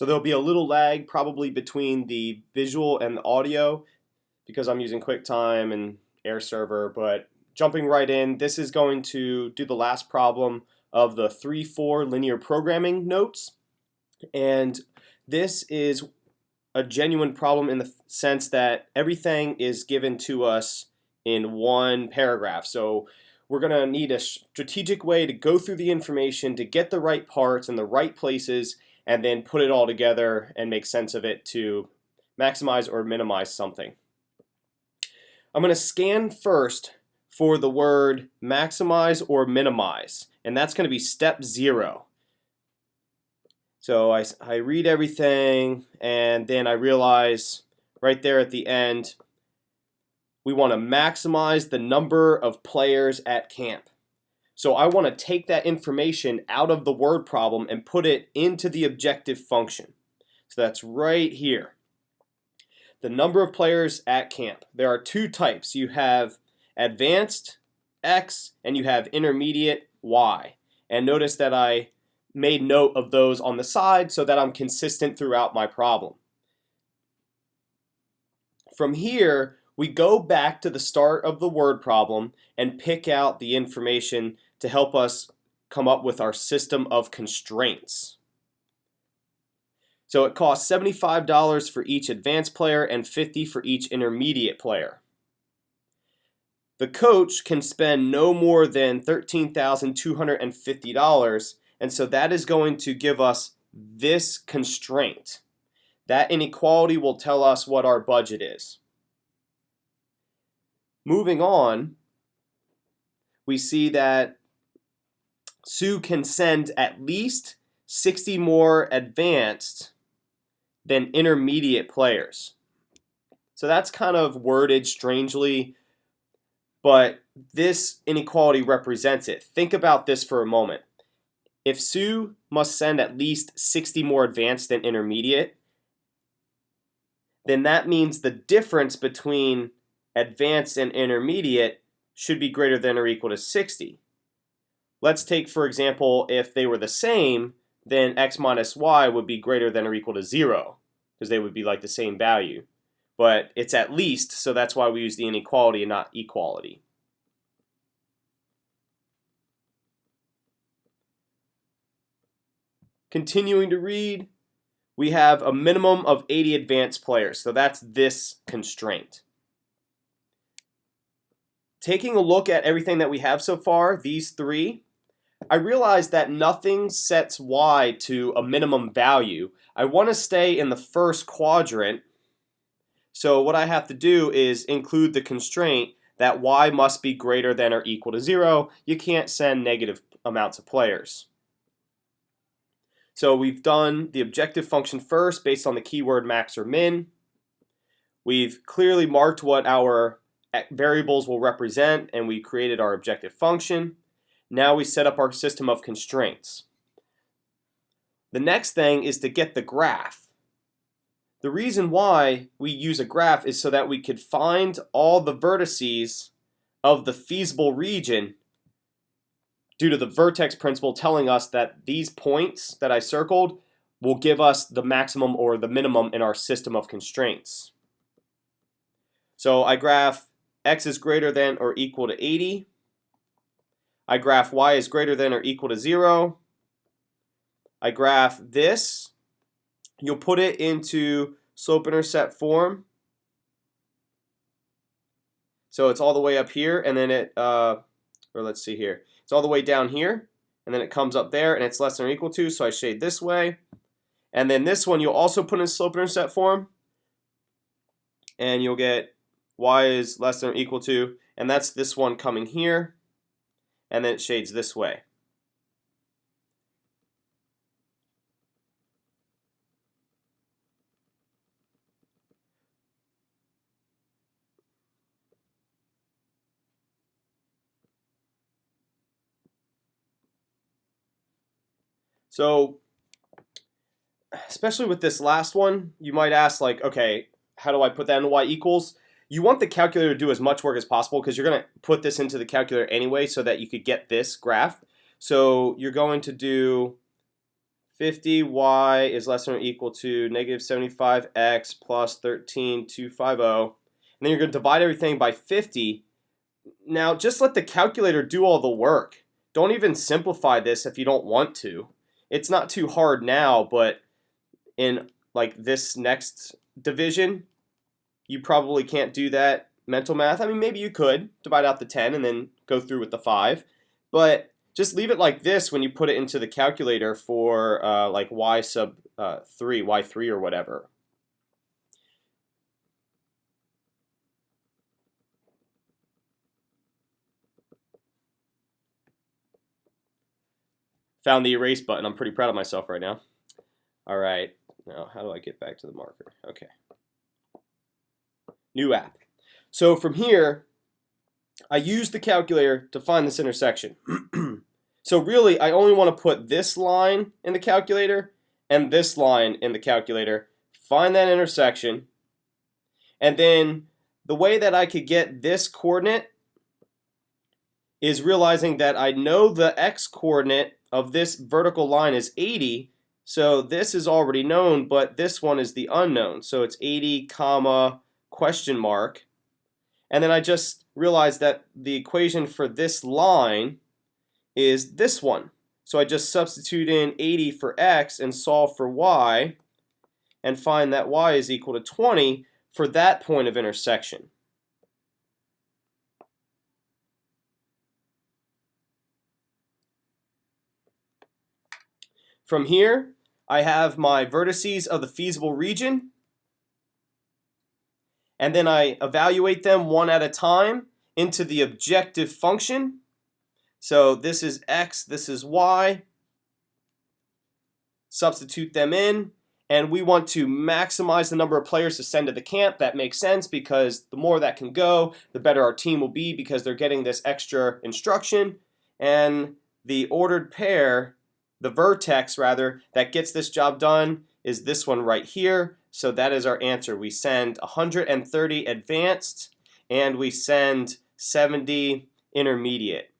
So there'll be a little lag probably between the visual and the audio because I'm using QuickTime and Air Server, but jumping right in, this is going to do the last problem of the 3-4 linear programming notes. And this is a genuine problem in the sense that everything is given to us in one paragraph. So we're going to need a strategic way to go through the information to get the right parts in the right places and then put it all together and make sense of it to maximize or minimize something. I'm going to scan first for the word maximize or minimize, and that's going to be step 0. So I read everything, and then I realize right there at the end, we want to maximize the number of players at camp. So I want to take that information out of the word problem and put it into the objective function. So that's right here. The number of players at camp. There are two types. You have advanced X and you have intermediate Y. And notice that I made note of those on the side so that I'm consistent throughout my problem. From here, we go back to the start of the word problem and pick out the information to help us come up with our system of constraints. So it costs $75 for each advanced player and $50 for each intermediate player. The coach can spend no more than $13,250, and so that is going to give us this constraint. That inequality will tell us what our budget is. Moving on, we see that Sue can send at least 60 more advanced than intermediate players. So that's kind of worded strangely, but this inequality represents it. Think about this for a moment. If Sue must send at least 60 more advanced than intermediate, then that means the difference between advanced and intermediate should be greater than or equal to 60. Let's take, for example, if they were the same, then x minus y would be greater than or equal to 0, because they would be like the same value. But it's at least, so that's why we use the inequality and not equality. Continuing to read, we have a minimum of 80 advanced players, so that's this constraint. Taking a look at everything that we have so far, these three, I realize that nothing sets y to a minimum value. I want to stay in the first quadrant, so what I have to do is include the constraint that y must be greater than or equal to 0. You can't send negative amounts of players. So we've done the objective function first based on the keyword max or min. We've clearly marked what our variables will represent, and we created our objective function. Now we set up our system of constraints. The next thing is to get the graph. The reason why we use a graph is so that we could find all the vertices of the feasible region due to the vertex principle telling us that these points that I circled will give us the maximum or the minimum in our system of constraints. So I graph x is greater than or equal to 80. I graph y is greater than or equal to 0. I graph this. You'll put it into slope-intercept form. So it's all the way up here, and then let's see here. It's all the way down here, and then it comes up there, and it's less than or equal to, so I shade this way. And then this one you'll also put in slope-intercept form, and you'll get y is less than or equal to, and that's this one coming here, and then it shades this way. So, especially with this last one, you might ask, like, okay, how do I put that into y equals? You want the calculator to do as much work as possible because you're going to put this into the calculator anyway so that you could get this graph. So you're going to do 50y is less than or equal to negative 75x plus 13,250. And then you're going to divide everything by 50. Now, just let the calculator do all the work. Don't even simplify this if you don't want to. It's not too hard now, but in like this next division, you probably can't do that mental math. I mean, maybe you could divide out the 10 and then go through with the 5, but just leave it like this when you put it into the calculator for like y sub 3, y3 or whatever. Found the erase button. I'm pretty proud of myself right now. All right. Now, how do I get back to the marker? Okay. New app. So from here, I use the calculator to find this intersection. So really, I only want to put this line in the calculator and this line in the calculator, find that intersection, and then the way that I could get this coordinate is realizing that I know the x coordinate of this vertical line is 80, so this is already known, but this one is the unknown. So it's 80, comma, question mark. And then I just realized that the equation for this line is this one. So I just substitute in 80 for x and solve for y and find that y is equal to 20 for that point of intersection. From here, I have my vertices of the feasible region, and then I evaluate them one at a time into the objective function. So this is x, this is y. Substitute them in, and we want to maximize the number of players to send to the camp. That makes sense because the more that can go, the better our team will be because they're getting this extra instruction. And the ordered pair, the vertex rather, that gets this job done is this one right here. So that is our answer. We send 130 advanced and we send 70 intermediate.